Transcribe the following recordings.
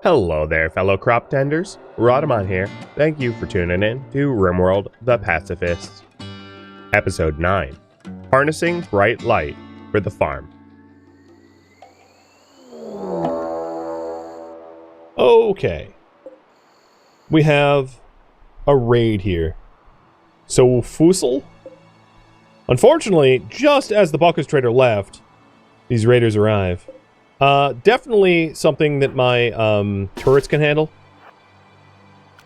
Hello there, fellow crop tenders. Rhadamant here. Thank you for tuning in to RimWorld, the Pacifists. Episode 9. Harnessing Bright Light for the Farm. Okay. We have a raid here. So, Fusel? Unfortunately, just as the Buckers Trader left, these raiders arrive. Definitely something that my turrets can handle.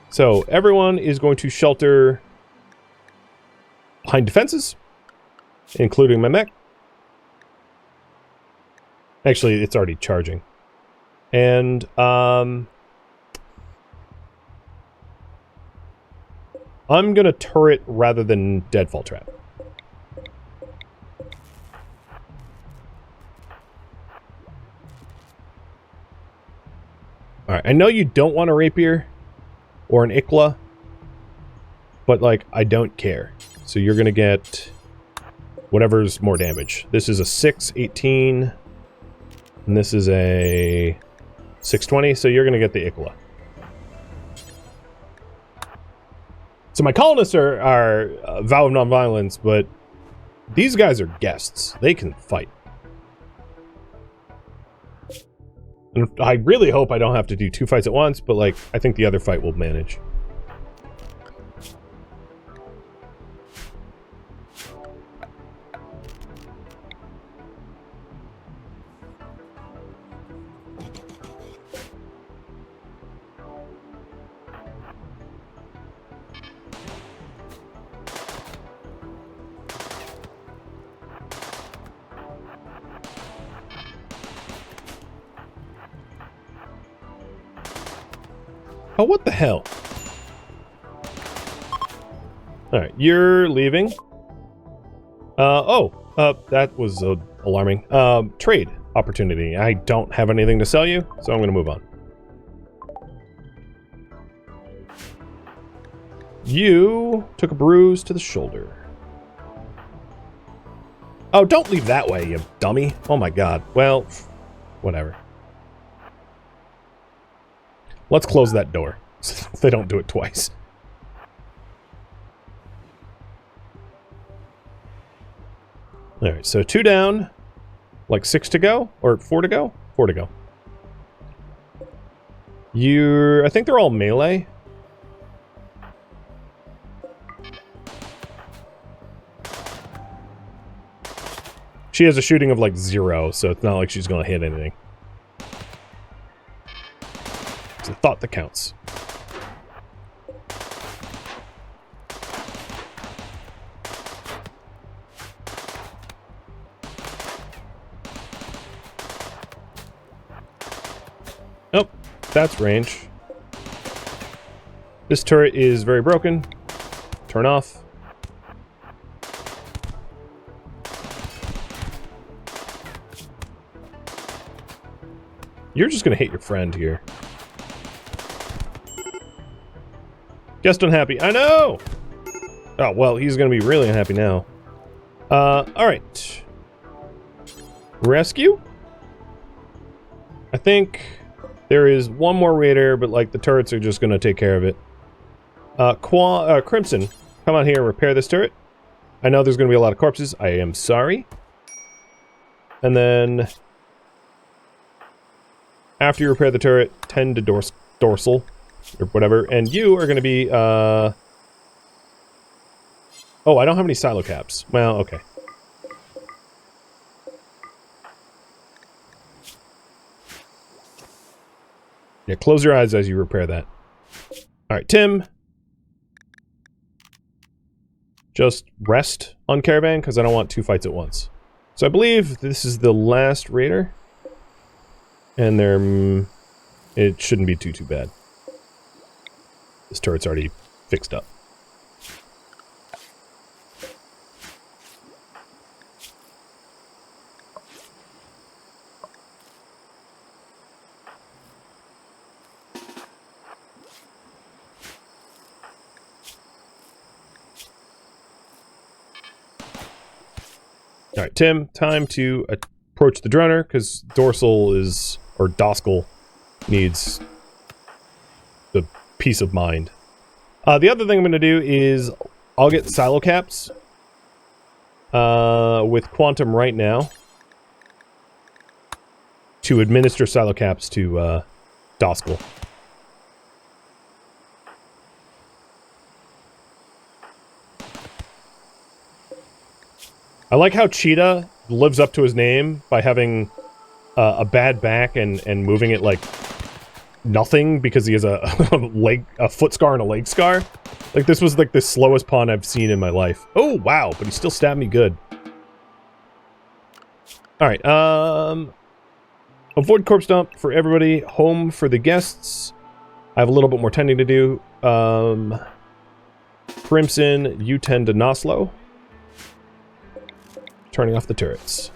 So, everyone is going to shelter behind defenses, including my mech. Actually, it's already charging. And, I'm gonna turret rather than deadfall trap. Alright, I know you don't want a rapier or an ikla, but, like, I don't care. So you're gonna get whatever's more damage. This is a 618, and this is a 620, so you're gonna get the ikla. So my colonists are vow of nonviolence, but these guys are guests. They can fight. And I really hope I don't have to do 2 fights at once, but, like, I think the other fight will manage. Oh, what the hell? Alright, you're leaving. That was alarming. Trade opportunity. I don't have anything to sell you, so I'm gonna move on. You took a bruise to the shoulder. Oh, don't leave that way, you dummy. Oh my god. Well, whatever. Let's close that door, so they don't do it twice. Alright, so 2 down, like 6 to go, or 4 to go? 4 to go. I think they're all melee. She has a shooting of like 0, so it's not like she's gonna hit anything. It's a thought that counts. Nope, that's range. This turret is very broken. Turn off. You're just gonna hit your friend here. Guest unhappy. I know! Oh, well, he's gonna be really unhappy now. Alright. Rescue? I think there is one more raider, but, like, the turrets are just gonna take care of it. Crimson, come on here and repair this turret. I know there's gonna be a lot of corpses. I am sorry. And then, after you repair the turret, tend to dorsal. Or whatever, and you are going to be, Oh, I don't have any silo caps. Well, okay. Yeah, close your eyes as you repair that. Alright, Tim. Just rest on Caravan, because I don't want 2 fights at once. So I believe this is the last raider. And it shouldn't be too bad. This turret's already fixed up. Alright, Tim, time to approach the droner, because dorsal is, or Doskel, needs peace of mind. The other thing I'm going to do is I'll get silo caps with quantum right now to administer silo caps to Doskel. I like how Cheetah lives up to his name by having a bad back and moving it like nothing because he has a a foot scar and a leg scar. Like, this was like the slowest pawn I've seen in my life. Oh, wow, but he still stabbed me good. Alright, avoid corpse dump for everybody. Home for the guests. I have a little bit more tending to do. Crimson, you tend to Noslo. Turning off the turrets.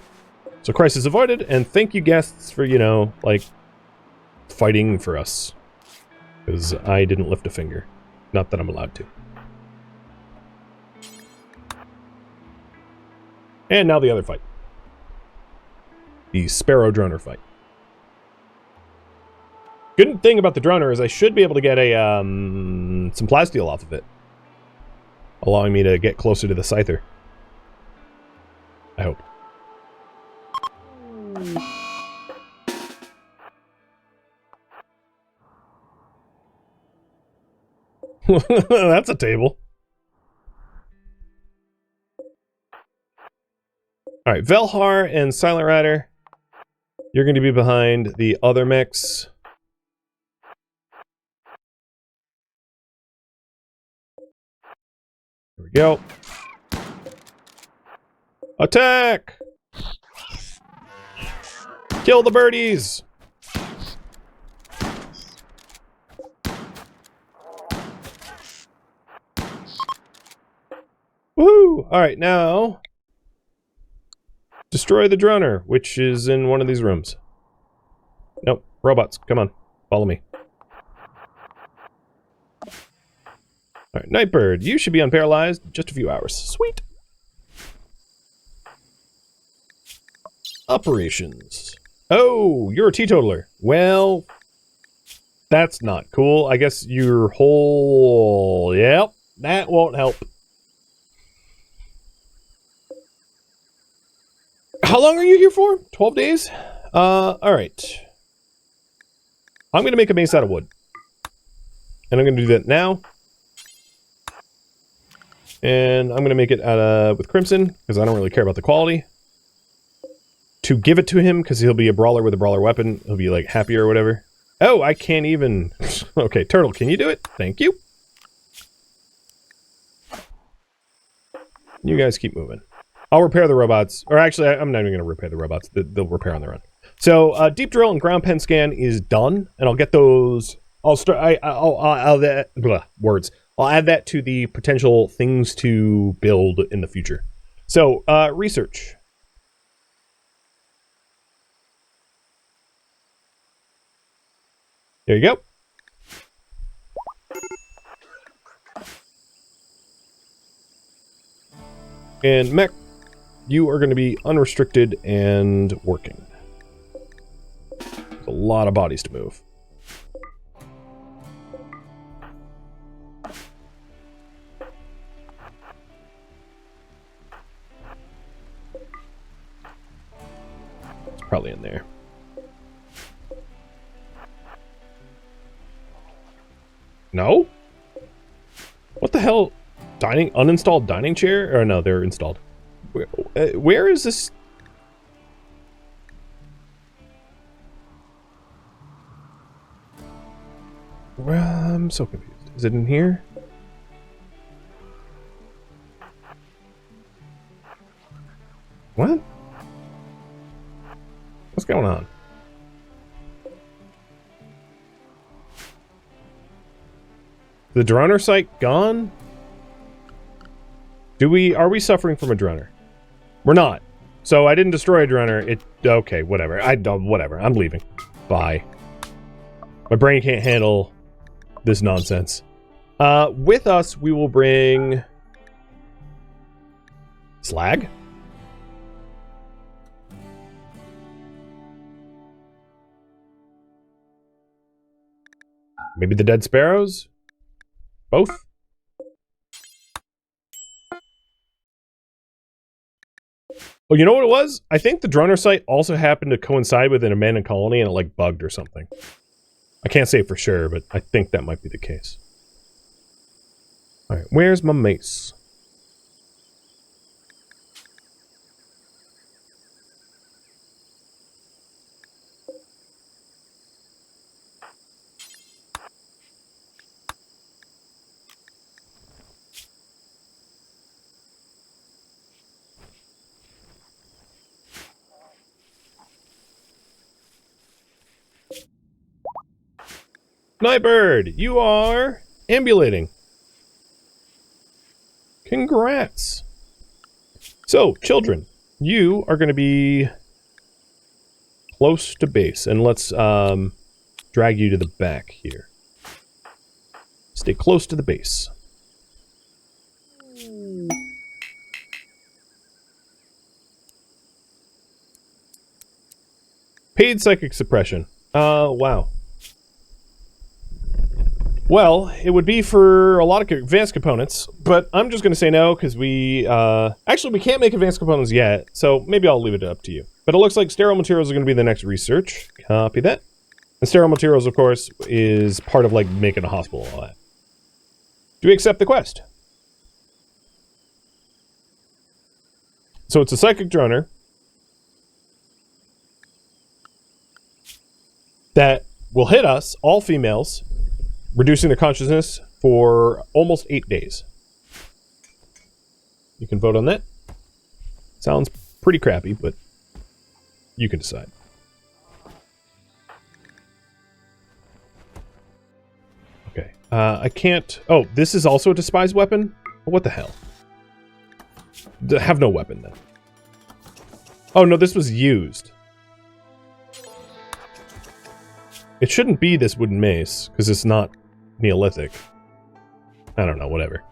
So crisis avoided, and thank you guests for, you know, like, fighting for us. Because I didn't lift a finger. Not that I'm allowed to. And now the other fight. The Sparrow Droner fight. Good thing about the Droner is I should be able to get a, some plasteel off of it. Allowing me to get closer to the Scyther. I hope. That's a table. Alright, Velhar and Silent Rider. You're going to be behind the other mechs. Here we go. Attack! Kill the birdies! Woohoo! Alright, now... destroy the Droner, which is in one of these rooms. Nope, robots, come on, follow me. Alright, Nightbird, you should be unparalyzed in just a few hours. Sweet! Operations. Oh, you're a teetotaler. Well, that's not cool. I guess your whole... Yep, that won't help. How long are you here for? 12 days? Alright. I'm gonna make a mace out of wood. And I'm gonna do that now. And I'm gonna make it out of... with Crimson, because I don't really care about the quality. To give it to him, because he'll be a brawler with a brawler weapon. He'll be, like, happier or whatever. Oh, I can't even... Okay, Turtle, can you do it? Thank you. You guys keep moving. I'll repair the robots. Or actually, I'm not even going to repair the robots. They'll repair on their own. So, Deep Drill and Ground Pen Scan is done. And I'll get those... I'll start... I'll that... Blah, words. I'll add that to the potential things to build in the future. So, research. There you go. And mech, you are going to be unrestricted and working. There's a lot of bodies to move. It's probably in there. No? What the hell? Uninstalled dining chair? Or no, they're installed. Where is this? Well, I'm so confused. Is it in here? What? What's going on? The Droner site gone? Are we suffering from a Droner? We're not. So I didn't destroy a Droner. Okay, whatever. Whatever. I'm leaving. Bye. My brain can't handle this nonsense. With us, we will bring... Slag? Maybe the Dead Sparrows? Both? Oh, you know what it was? I think the droner site also happened to coincide with an abandoned colony and it like bugged or something. I can't say for sure, but I think that might be the case. Alright, where's my mace? Nightbird, you are ambulating. Congrats. So, children, you are going to be close to base. And let's drag you to the back here. Stay close to the base. Paid psychic suppression. Wow. Well, it would be for a lot of advanced components, but I'm just going to say no, because we, actually, we can't make advanced components yet, so maybe I'll leave it up to you. But it looks like sterile materials are going to be the next research. Copy that. And sterile materials, of course, is part of, like, making a hospital and all that. Do we accept the quest? So it's a psychic droner that will hit us, all females, reducing their consciousness for almost 8 days. You can vote on that. Sounds pretty crappy, but you can decide. Okay. I can't... Oh, this is also a despised weapon? What the hell? Have no weapon, then. Oh, no, this was used. It shouldn't be this wooden mace, because it's not Neolithic. I don't know, whatever.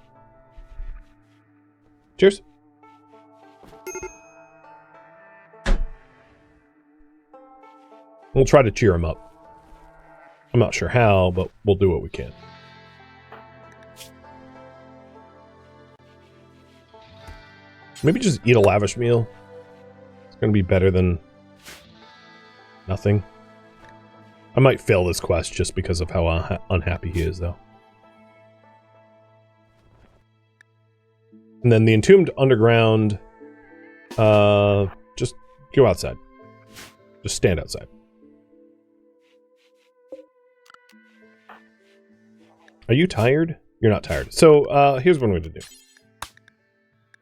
Cheers. We'll try to cheer him up. I'm not sure how, but we'll do what we can. Maybe just eat a lavish meal. It's going to be better than nothing. I might fail this quest just because of how unhappy he is, though. And then the Entombed Underground, just go outside. Just stand outside. Are you tired? You're not tired. So, here's what I'm going to do.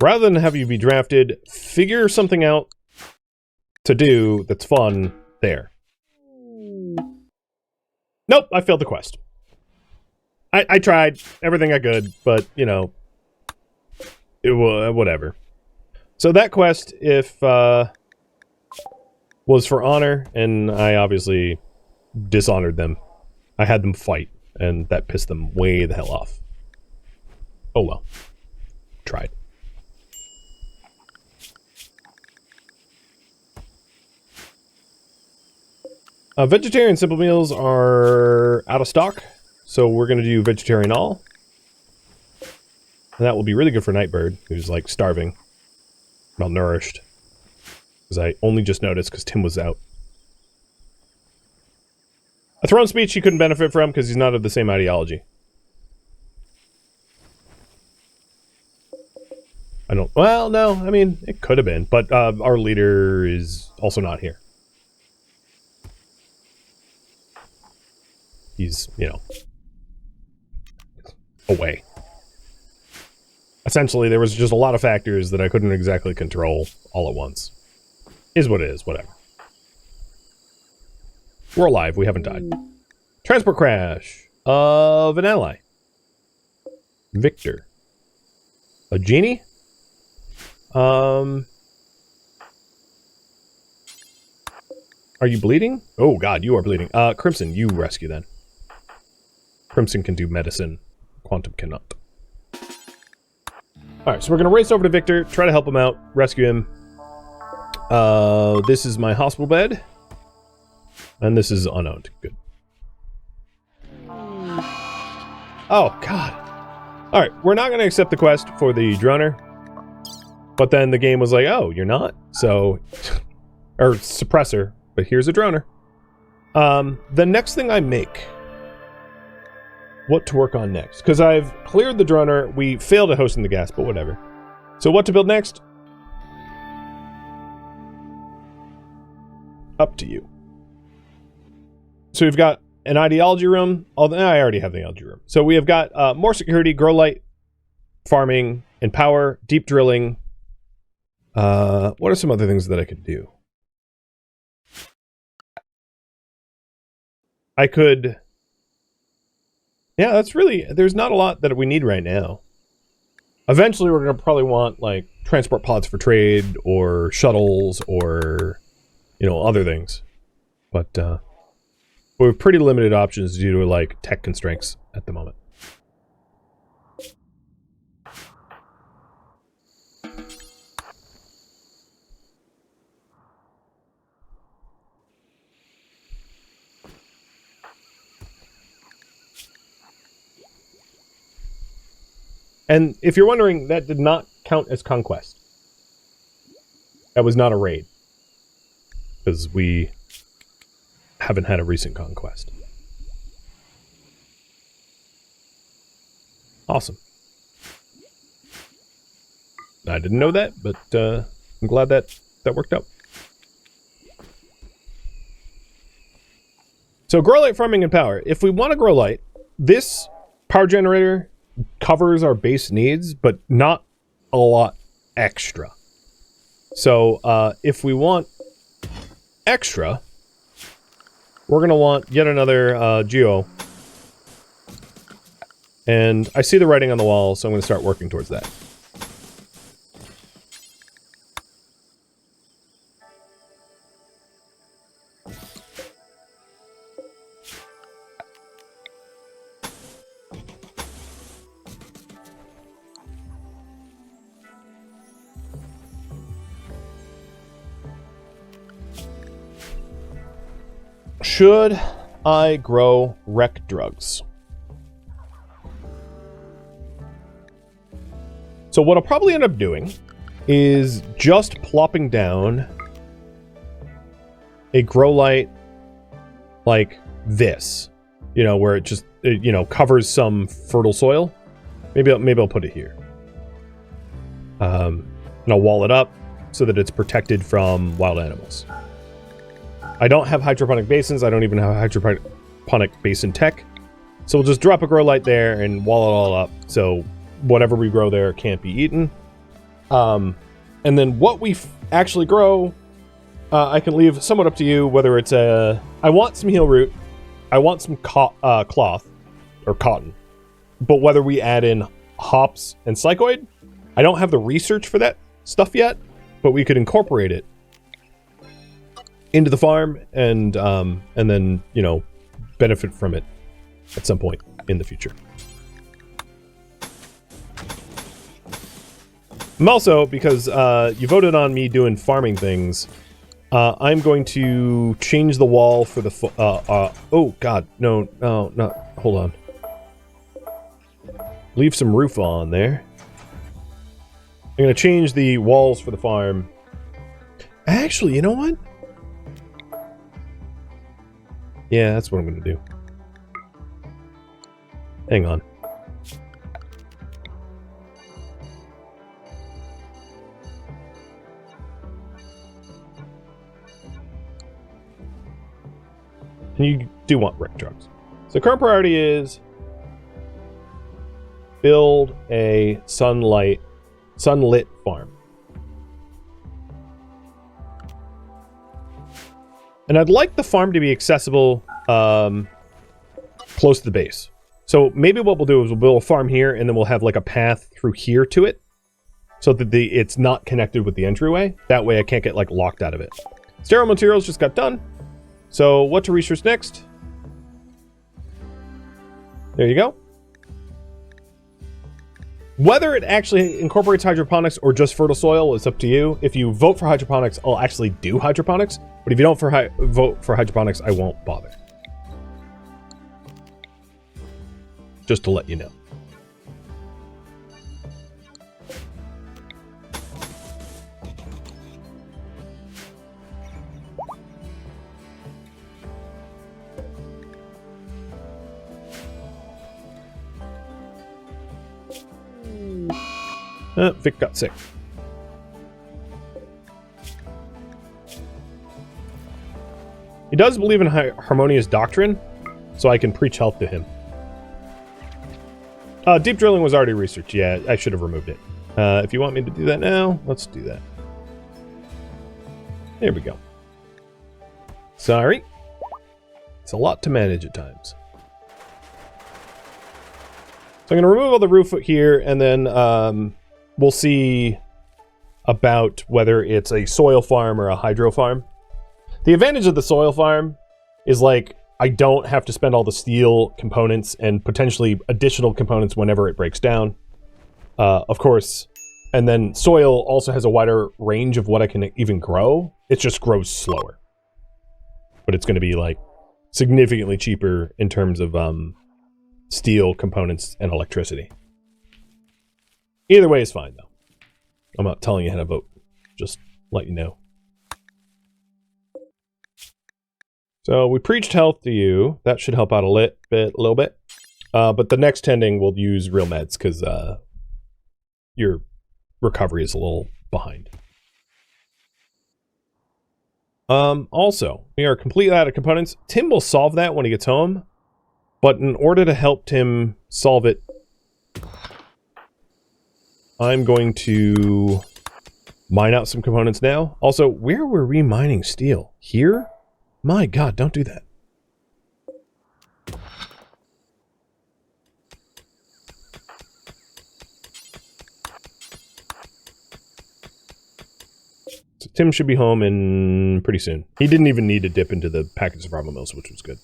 Rather than have you be drafted, figure something out to do that's fun there. Nope, I failed the quest. I tried everything I could, but, you know, it was whatever. So that quest, if, was for honor, and I obviously dishonored them. I had them fight, and that pissed them way the hell off. Oh well. Tried. Vegetarian simple meals are out of stock, so we're going to do vegetarian all. And that will be really good for Nightbird, who's like starving, malnourished. Because I only just noticed because Tim was out. A throne speech he couldn't benefit from because he's not of the same ideology. I don't... Well, no, I mean, it could have been, but our leader is also not here. He's, you know, away. Essentially, there was just a lot of factors that I couldn't exactly control all at once. Is what it is, whatever. We're alive, we haven't died. Transport crash of an ally. Victor. A genie? Are you bleeding? Oh god, you are bleeding. Crimson, you rescue then. Crimson can do medicine. Quantum cannot. Alright, so we're gonna race over to Victor, try to help him out, rescue him. This is my hospital bed. And this is unowned. Good. Oh, God. All right, we're not going to accept the quest for the droner. But then the game was like, oh, you're not? So, or suppressor, but here's a droner. The next thing I make, what to work on next? Because I've cleared the droner, we failed at hosting the gas, but whatever. So what to build next? Up to you. So we've got an ideology room. Although I already have the ideology room. So we have got more security, grow light, farming, and power, deep drilling. What are some other things that I could do? I could... Yeah, that's really... There's not a lot that we need right now. Eventually, we're going to probably want, like, transport pods for trade, or shuttles, or, you know, other things. But, we have pretty limited options due to, like, tech constraints at the moment. And if you're wondering, that did not count as conquest. That was not a raid. Because we haven't had a recent conquest. Awesome. I didn't know that, but I'm glad that worked out. So grow light, farming, and power. If we want to grow light, this power generator covers our base needs, but not a lot extra. So if we want extra, we're going to want yet another geo. And I see the writing on the wall, so I'm going to start working towards that. Should I grow rec drugs? So what I'll probably end up doing is just plopping down a grow light like this, you know, where it just, you know, covers some fertile soil. Maybe I'll put it here. And I'll wall it up so that it's protected from wild animals. I don't have hydroponic basins. I don't even have hydroponic basin tech. So we'll just drop a grow light there and wall it all up so whatever we grow there can't be eaten. And then what we actually grow, I can leave somewhat up to you, whether it's a... I want some heel root. I want some cloth, or cotton. But whether we add in hops and psychoid, I don't have the research for that stuff yet, but we could incorporate it into the farm and then, you know, benefit from it at some point in the future. I'm also, because you voted on me doing farming things, I'm going to change the wall for the oh god, no, hold on. Leave some roof on there. I'm going to change the walls for the farm. Actually, you know what? Yeah, that's what I'm going to do. Hang on. And you do want rec drugs. So current priority is build a sunlit farm. And I'd like the farm to be accessible close to the base. So maybe what we'll do is we'll build a farm here, and then we'll have like a path through here to it, so that it's not connected with the entryway. That way I can't get like locked out of it. Sterile materials just got done. So what to research next? There you go. Whether it actually incorporates hydroponics or just fertile soil is up to you. If you vote for hydroponics, I'll actually do hydroponics. But if you don't vote for hydroponics, I won't bother. Just to let you know. Vic got sick. He does believe in harmonious doctrine, so I can preach health to him. Deep drilling was already researched. Yeah, I should have removed it. If you want me to do that now, let's do that. There we go. Sorry. It's a lot to manage at times. So I'm going to remove all the roof here, and then we'll see about whether it's a soil farm or a hydro farm. The advantage of the soil farm is, like, I don't have to spend all the steel components and potentially additional components whenever it breaks down. Of course. And then soil also has a wider range of what I can even grow. It just grows slower. But it's going to be, like, significantly cheaper in terms of steel components and electricity. Either way is fine, though. I'm not telling you how to vote. Just let you know. So we preached health to you. That should help out a little bit. But the next tending we'll use real meds because your recovery is a little behind. Also, we are completely out of components. Tim will solve that when he gets home. But in order to help Tim solve it, I'm going to mine out some components now. Also, where were we mining steel? Here? My God, don't do that. So Tim should be home in pretty soon. He didn't even need to dip into the package of survival mills, which was good.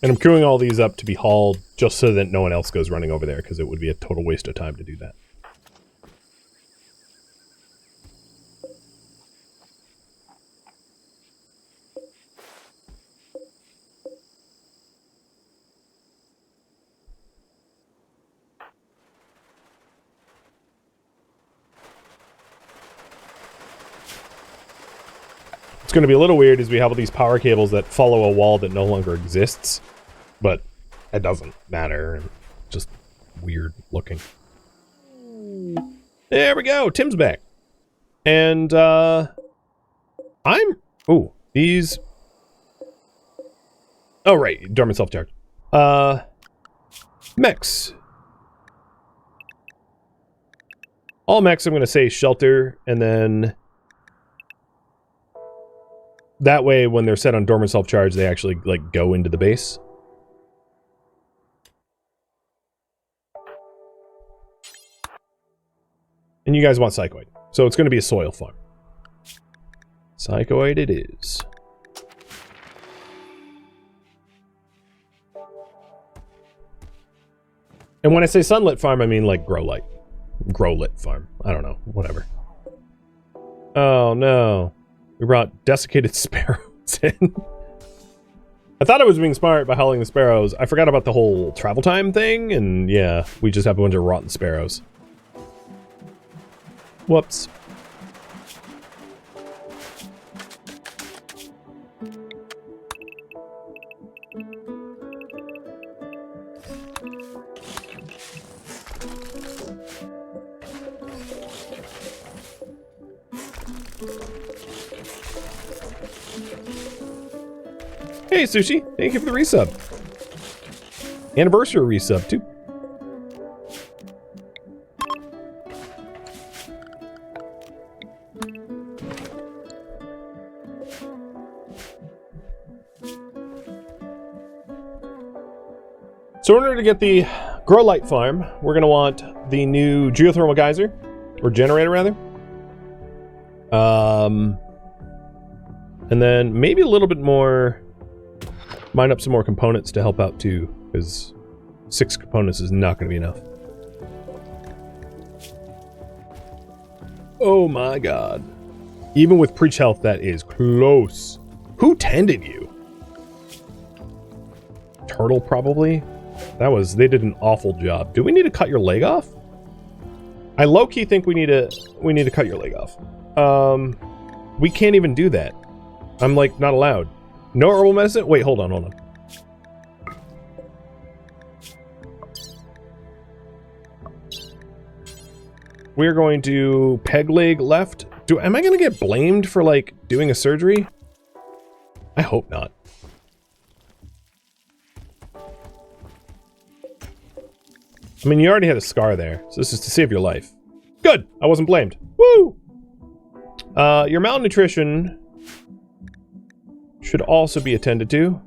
And I'm queuing all these up to be hauled just so that no one else goes running over there, because it would be a total waste of time to do that. It's going to be a little weird as we have all these power cables that follow a wall that no longer exists, but it doesn't matter. Just weird looking. There we go. Tim's back. And, ooh, these... Oh, right. Dormant self-charge. Mechs. All mechs, I'm going to say shelter, and then... That way, when they're set on dormant self-charge, they actually, like, go into the base. And you guys want psychoid. So it's going to be a soil farm. Psychoid it is. And when I say sunlit farm, I mean, like, grow light. Grow lit farm. I don't know. Whatever. Oh, no. We brought desiccated sparrows in. I thought I was being smart by hauling the sparrows. I forgot about the whole travel time thing, and yeah, we just have a bunch of rotten sparrows. Whoops. Hey, Sushi. Thank you for the resub. Anniversary resub, too. So in order to get the grow light farm, we're going to want the new geothermal geyser, or generator, rather. And then maybe a little bit more... Mine up some more components to help out too, because 6 components is not going to be enough. Oh my God. Even with preach health, that is close. Who tended you? Turtle, probably? They did an awful job. Do we need to cut your leg off? I low-key think we need to cut your leg off. We can't even do that. I'm, like, not allowed. No herbal medicine? Wait, hold on, hold on. We're going to peg leg left. Am I going to get blamed for, like, doing a surgery? I hope not. I mean, you already had a scar there, so this is to save your life. Good! I wasn't blamed. Woo! Your malnutrition should also be attended to.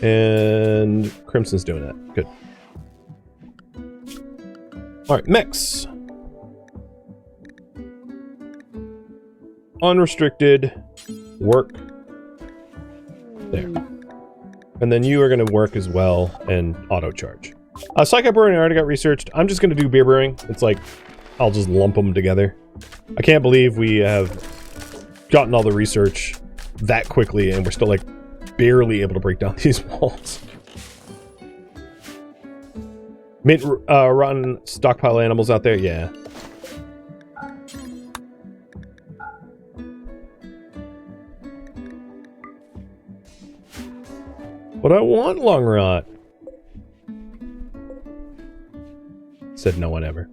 And Crimson's doing that. Good. Alright, mechs. Unrestricted. Work. There. And then you are going to work as well and auto-charge. Psycho brewing already got researched. I'm just going to do beer brewing. It's like, I'll just lump them together. I can't believe we have gotten all the research that quickly and we're still like barely able to break down these walls. Rotten stockpile animals out there? Yeah. But I want long rot. Said no one ever.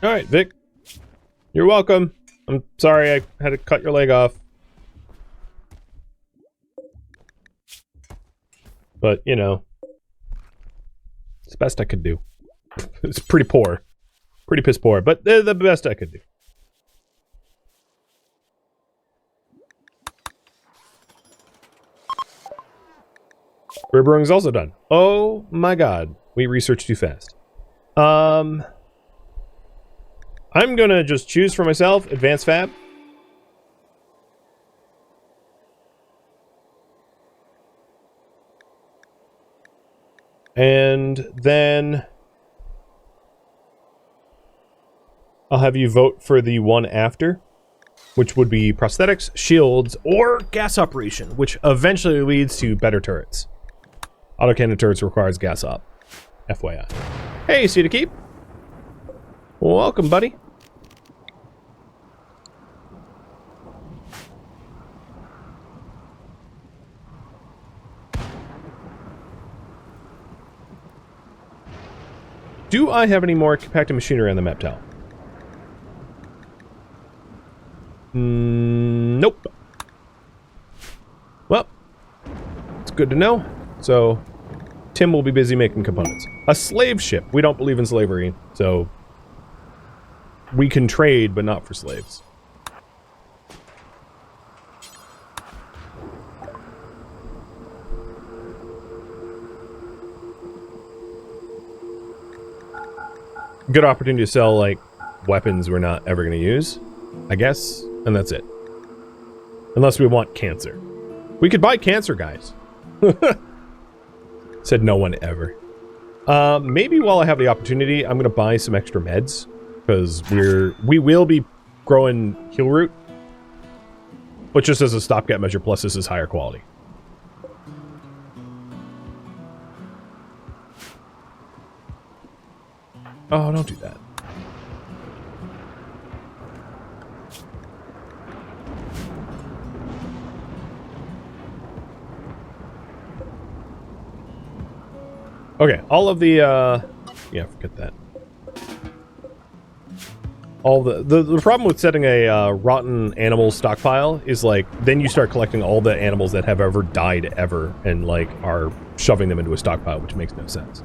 All right, Vic. You're welcome. I'm sorry I had to cut your leg off. But, you know, it's the best I could do. It's pretty poor. Pretty piss poor, but they're the best I could do. Beer brewing's also done. Oh my god. We researched too fast. I'm gonna just choose for myself advanced fab. And then I'll have you vote for the one after, which would be prosthetics, shields, or gas operation, which eventually leads to better turrets. Autocannon turrets requires gas op. FYI. Hey, see to keep. Welcome, buddy. Do I have any more compacted machinery on the map tile? Nope. Well, it's good to know. So, Tim will be busy making components. A slave ship. We don't believe in slavery, so we can trade, but not for slaves. Good opportunity to sell, like, weapons we're not ever going to use, I guess, and that's it. Unless we want cancer. We could buy cancer, guys. Said no one ever. Maybe while I have the opportunity, I'm going to buy some extra meds. Because we will be growing heal root. But just as a stopgap measure, plus this is higher quality. Oh, don't do that. Okay, all of the, yeah, forget that. All the problem with setting a rotten animal stockpile is, like, then you start collecting all the animals that have ever died ever and, like, are shoving them into a stockpile, which makes no sense.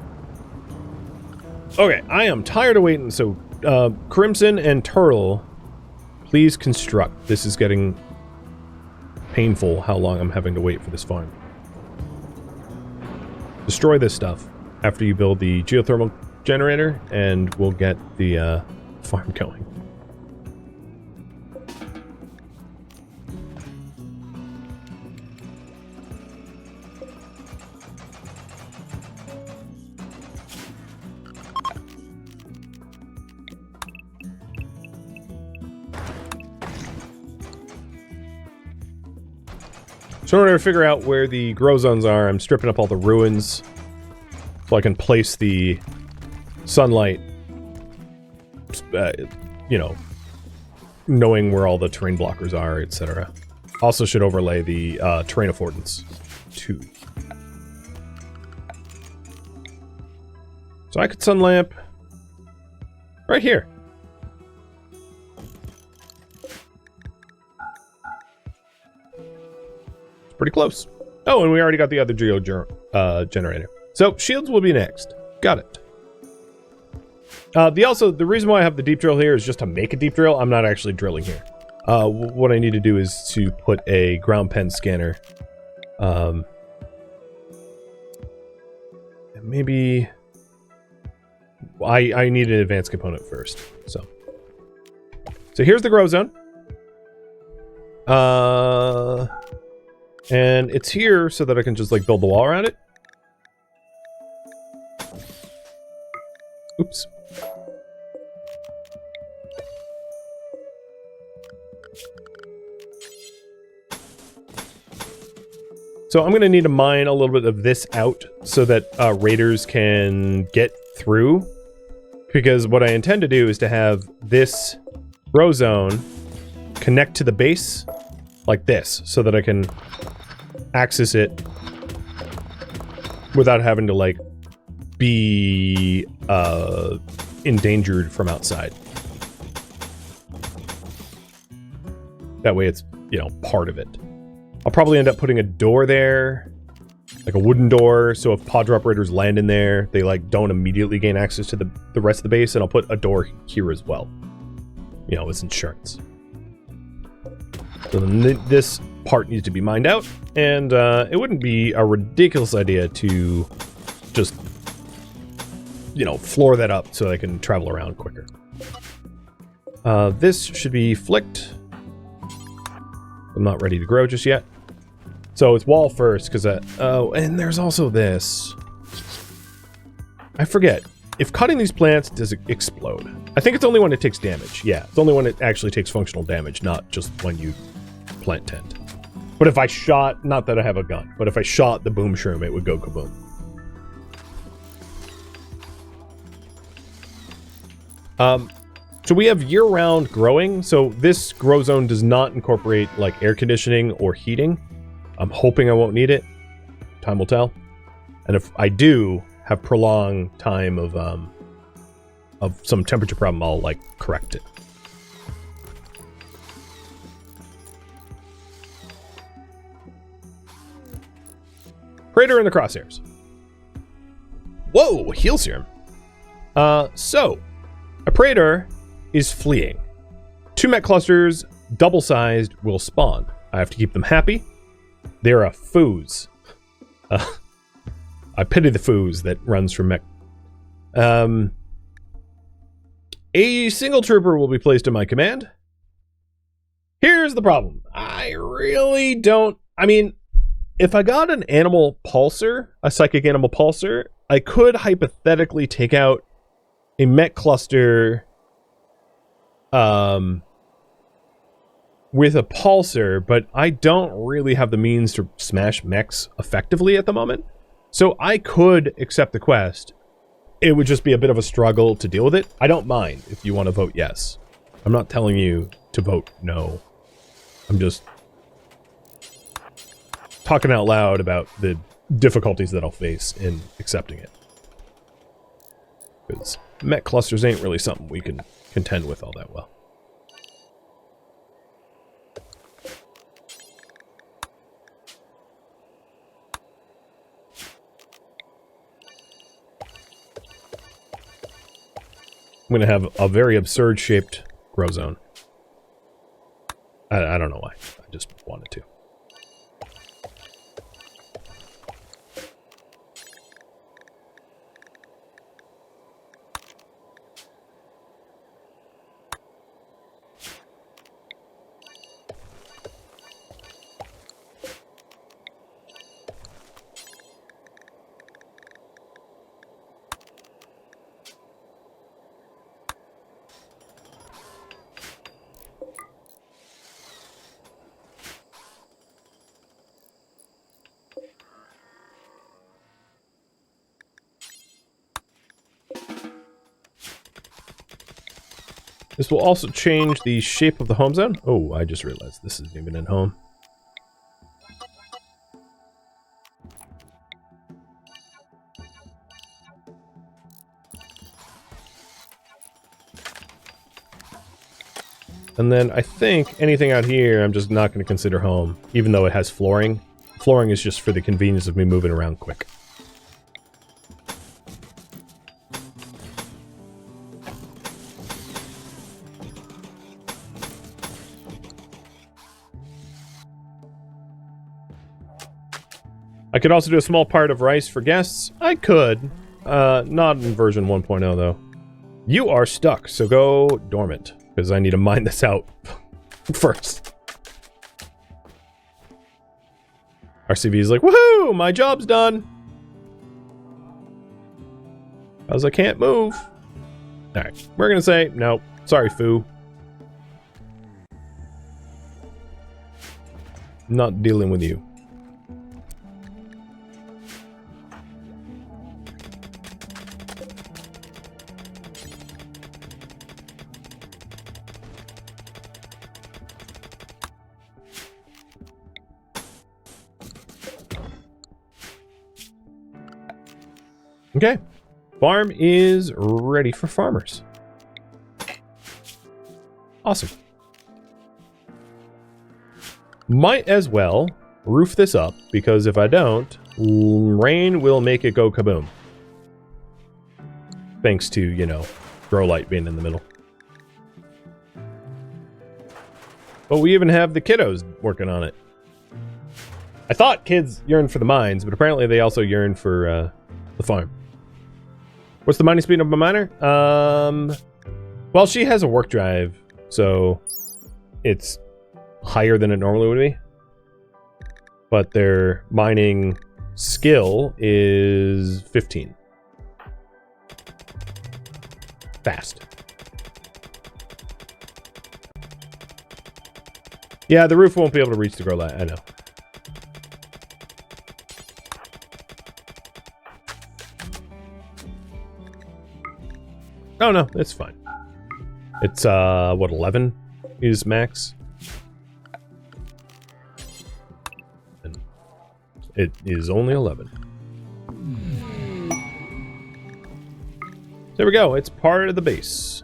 Okay, I am tired of waiting, so, Crimson and Turtle, please construct. This is getting painful how long I'm having to wait for this farm. Destroy this stuff after you build the geothermal generator, and we'll get the, farm going. So in order to figure out where the grow zones are, I'm stripping up all the ruins so I can place the sunlight, you know, knowing where all the terrain blockers are, etc. Also should overlay the terrain affordance too. So I could sun lamp right here. It's pretty close. Oh, and we already got the other generator. So shields will be next. Got it. The reason why I have the deep drill here is just to make a deep drill. I'm not actually drilling here. What I need to do is to put a ground pen scanner. Maybe I need an advanced component first. So here's the grow zone. And it's here so that I can just like build the wall around it. Oops. So I'm going to need to mine a little bit of this out so that raiders can get through. Because what I intend to do is to have this row zone connect to the base like this so that I can access it without having to like be endangered from outside. That way it's, you know, part of it. I'll probably end up putting a door there, like a wooden door, so if pod drop raiders land in there, they like don't immediately gain access to the rest of the base, and I'll put a door here as well. You know, as insurance. So then this part needs to be mined out, and it wouldn't be a ridiculous idea to just, you know, floor that up so I can travel around quicker. This should be flicked. I'm not ready to grow just yet. So it's wall first, because oh, and there's also this. I forget. If cutting these plants, does it explode? I think it's only when it takes damage. Yeah, it's only when it actually takes functional damage, not just when you plant tent. But if I shot, not that I have a gun, but if I shot the boom shroom, it would go kaboom. So we have year-round growing, so this grow zone does not incorporate like air conditioning or heating. I'm hoping I won't need it. Time will tell. And if I do have prolonged time of some temperature problem, I'll like correct it. Praetor in the crosshairs. Whoa, heal serum. So a Praetor is fleeing. 2 mech clusters, double-sized, will spawn. I have to keep them happy. They're a foos. I pity the foos that runs from mech. A single trooper will be placed in my command. Here's the problem. I really don't... I mean, if I got an animal pulsar, a psychic animal pulsar, I could hypothetically take out a mech cluster with a pulsar, but I don't really have the means to smash mechs effectively at the moment. So I could accept the quest. It would just be a bit of a struggle to deal with it. I don't mind if you want to vote yes. I'm not telling you to vote no. I'm just talking out loud about the difficulties that I'll face in accepting it. Because mech clusters ain't really something we can contend with all that well. I'm going to have a very absurd shaped grow zone. I don't know why. I just wanted to. This will also change the shape of the home zone. Oh, I just realized this isn't even in home. And then I think anything out here I'm just not going to consider home, even though it has flooring. Flooring is just for the convenience of me moving around quick. I could also do a small part of rice for guests. I could. Not in version 1.0 though. You are stuck, so go dormant. Because I need to mine this out first. RCV is like, woohoo! My job's done! Because I can't move. Alright, we're gonna say, no, sorry, foo. Not dealing with you. Okay, farm is ready for farmers. Awesome. Might as well roof this up, because if I don't, rain will make it go kaboom. Thanks to, you know, grow light being in the middle. But we even have the kiddos working on it. I thought kids yearn for the mines, but apparently they also yearn for the farm. What's the mining speed of my miner? Well, she has a work drive, so it's higher than it normally would be. But their mining skill is 15. Fast. Yeah, the roof won't be able to reach the grow light, I know. Oh no, it's fine. It's what, 11 is max? And it is only 11. There we go, it's part of the base.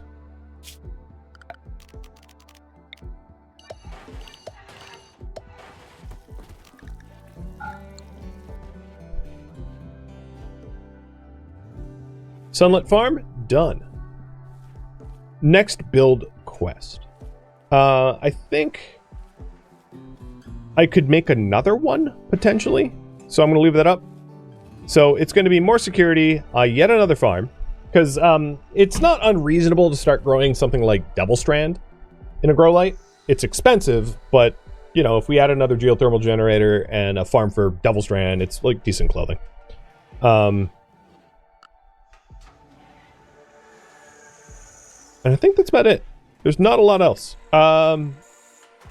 Sunlit farm, done. Next build quest. I think I could make another one, potentially. So I'm going to leave that up. So it's going to be more security, yet another farm. Because it's not unreasonable to start growing something like double strand in a grow light. It's expensive, but, you know, if we add another geothermal generator and a farm for double strand, it's like decent clothing. And I think that's about it. There's not a lot else.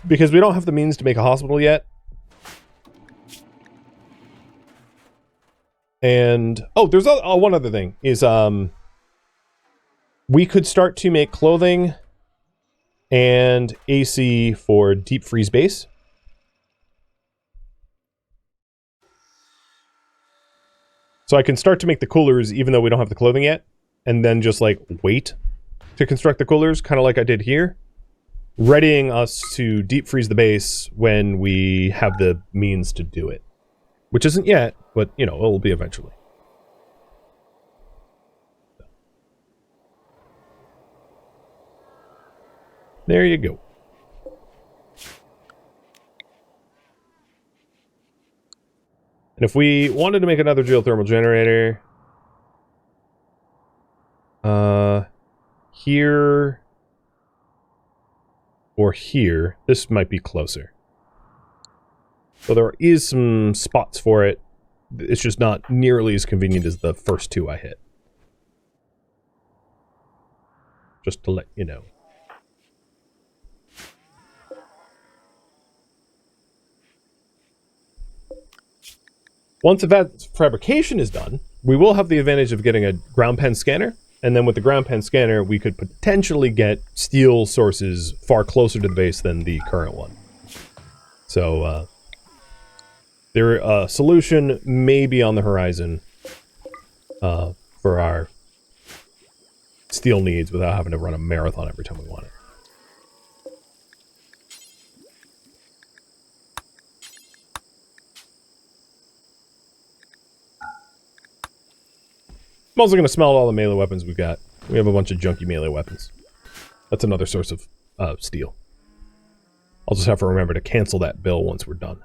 Because we don't have the means to make a hospital yet. And, oh, there's one other thing. Is, we could start to make clothing and AC for deep freeze base. So I can start to make the coolers even though we don't have the clothing yet. And then just, like, wait to construct the coolers, kind of like I did here, readying us to deep freeze the base when we have the means to do it. Which isn't yet, but, you know, it will be eventually. There you go. And if we wanted to make another geothermal generator, here or here, this might be closer. So there is some spots for it. It's just not nearly as convenient as the first two I hit. Just to let you know. Once advanced fabrication is done, we will have the advantage of getting a ground pen scanner, And then with the ground pen scanner, we could potentially get steel sources far closer to the base than the current one. So, a solution may be on the horizon for our steel needs without having to run a marathon every time we want it. I'm also going to smelt all the melee weapons we've got. We have a bunch of junky melee weapons. That's another source of steel. I'll just have to remember to cancel that bill once we're done.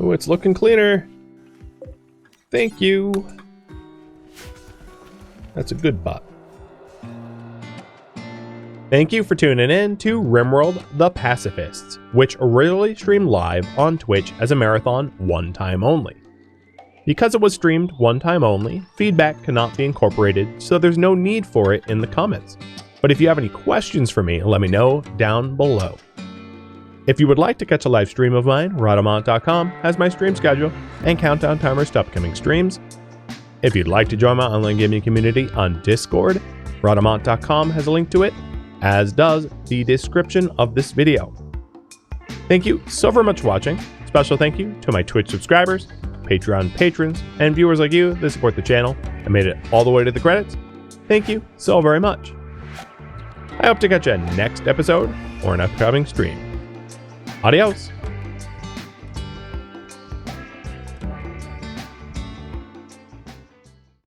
Oh, it's looking cleaner. Thank you. That's a good bot. Thank you for tuning in to RimWorld The Pacifists, which originally streamed live on Twitch as a marathon one time only. Because it was streamed one time only, feedback cannot be incorporated, so there's no need for it in the comments. But if you have any questions for me, let me know down below. If you would like to catch a live stream of mine, Rhadamant.com has my stream schedule and countdown timers to upcoming streams. If you'd like to join my online gaming community on Discord, Rhadamant.com has a link to it, as does the description of this video. Thank you so very much for watching. Special thank you to my Twitch subscribers, Patreon patrons, and viewers like you that support the channel and made it all the way to the credits. Thank you so very much. I hope to catch you next episode or an upcoming stream. Adios.